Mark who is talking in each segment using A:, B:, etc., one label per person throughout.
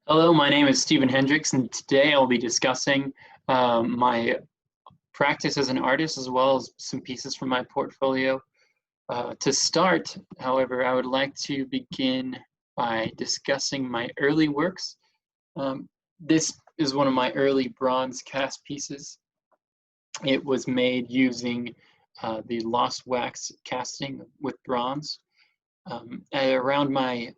A: Hello, my name is Steven Hendrix, and today I'll be discussing my practice as an artist as well as some pieces from my portfolio. To start, however, I would like to begin by discussing my early works. This is one of my early bronze cast pieces. It was made using the lost wax casting with bronze. Around my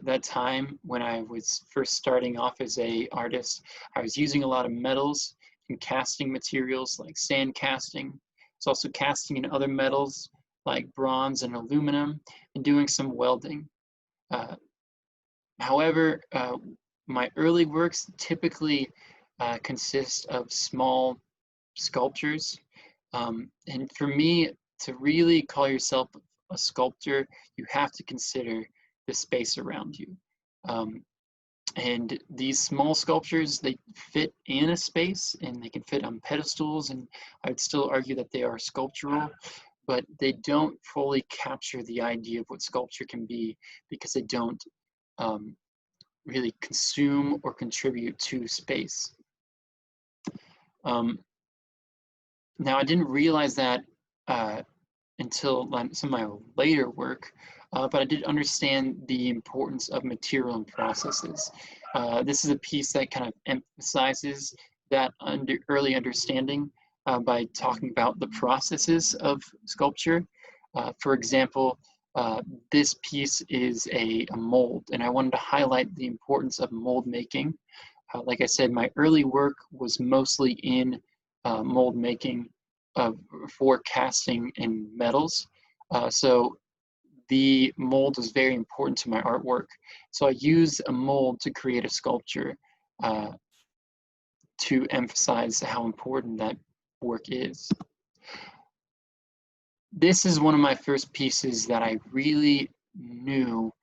A: that time when I was first starting off as a artist, I was using a lot of metals and casting materials like sand casting. It's also casting in other metals like bronze and aluminum and doing some welding. Uh, however, my early works typically consist of small sculptures. And for me, to really call yourself a sculptor, you have to consider the space around you. Um, and these small sculptures, they fit in a space and they can fit on pedestals, and I would still argue that they are sculptural, but they don't fully capture the idea of what sculpture can be because they don't um, really consume or contribute to space. Um, Now, I didn't realize that uh, until some of my later work, but I did understand the importance of material and processes. This is a piece that kind of emphasizes that early understanding by talking about the processes of sculpture. For example, uh, this piece is a mold, and I wanted to highlight the importance of mold making. Like I said, my early work was mostly in mold making for casting in metals. So the mold was very important to my artwork. So I used a mold to create a sculpture uh, to emphasize how important that work is. This is one of my first pieces that I really knew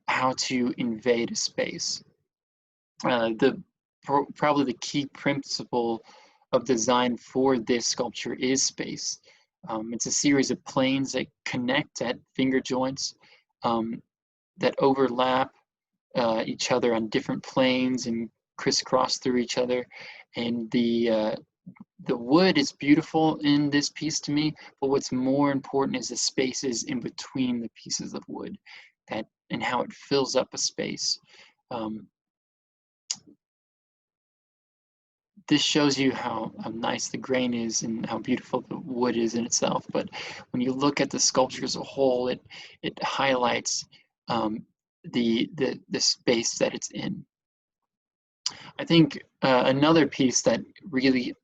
A: how to invade a space. Probably the key principle of design for this sculpture is space. It's a series of planes that connect at finger joints um, that overlap each other on different planes and crisscross through each other. And the wood is beautiful in this piece to me, but what's more important is the spaces in between the pieces of wood and how it fills up a space. Um, this shows you how nice the grain is and how beautiful the wood is in itself. But when you look at the sculpture as a whole, it highlights the space that it's in. I think another piece that really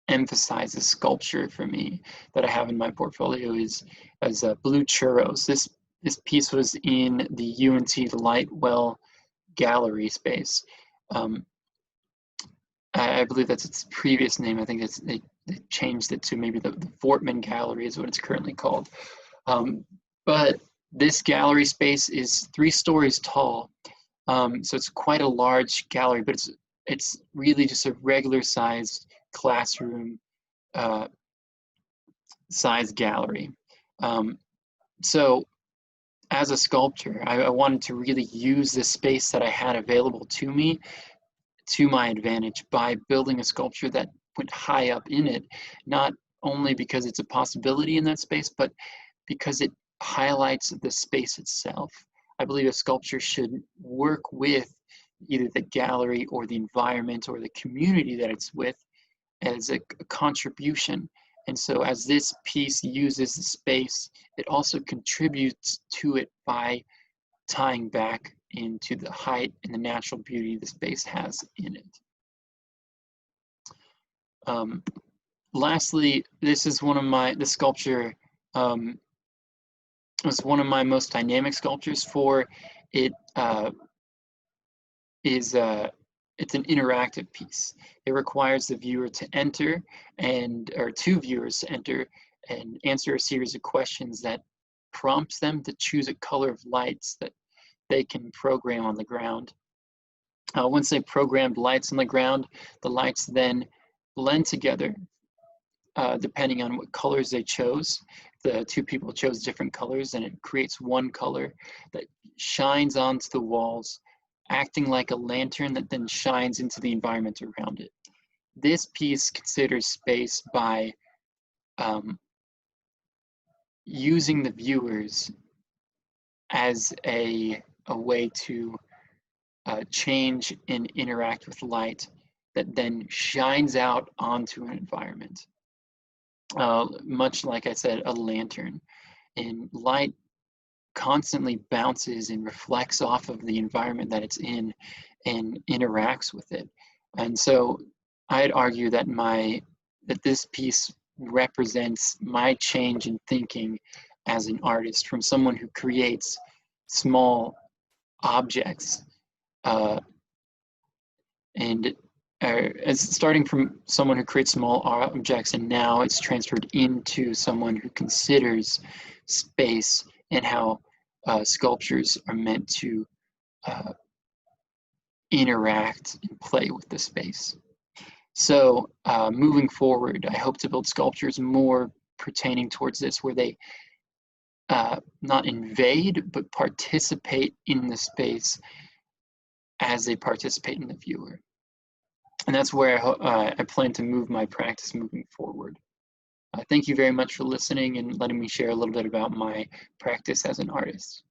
A: emphasizes sculpture for me that I have in my portfolio is as Blue Churros. This piece was in the UNT Lightwell gallery space. Um, I believe that's its previous name. I think they changed it to maybe the Fortman Gallery is what it's currently called. But this gallery space is 3 stories tall. So it's quite a large gallery, but it's really just a regular sized classroom size gallery. So as a sculptor, I wanted to really use the space that I had available to me to my advantage by building a sculpture that went high up in it, not only because it's a possibility in that space, but because it highlights the space itself. I believe a sculpture should work with either the gallery or the environment or the community that it's with as a contribution. And so as this piece uses the space, it also contributes to it by tying back into the height and the natural beauty the space has in it. Lastly, this is the sculpture was one of my most dynamic sculptures for it. It's an interactive piece. It requires the viewer to enter or 2 viewers to enter and answer a series of questions that prompts them to choose a color of lights that they can program on the ground. Once they programmed lights on the ground, the lights then blend together depending on what colors they chose. The 2 people chose different colors, and it creates one color that shines onto the walls acting like a lantern that then shines into the environment around it. This piece considers space by using the viewers as a way to change and interact with light that then shines out onto an environment. Much like I said, a lantern. And light constantly bounces and reflects off of the environment that it's in and interacts with it. And so I'd argue that this piece represents my change in thinking as an artist, from someone who creates small objects and as starting from someone who creates small objects, and now it's transferred into someone who considers space and how sculptures are meant to interact and play with the space. So moving forward, I hope to build sculptures more pertaining towards this, where they not invade, but participate in the space as they participate in the viewer. And that's where I plan to move my practice moving forward. Thank you very much for listening and letting me share a little bit about my practice as an artist.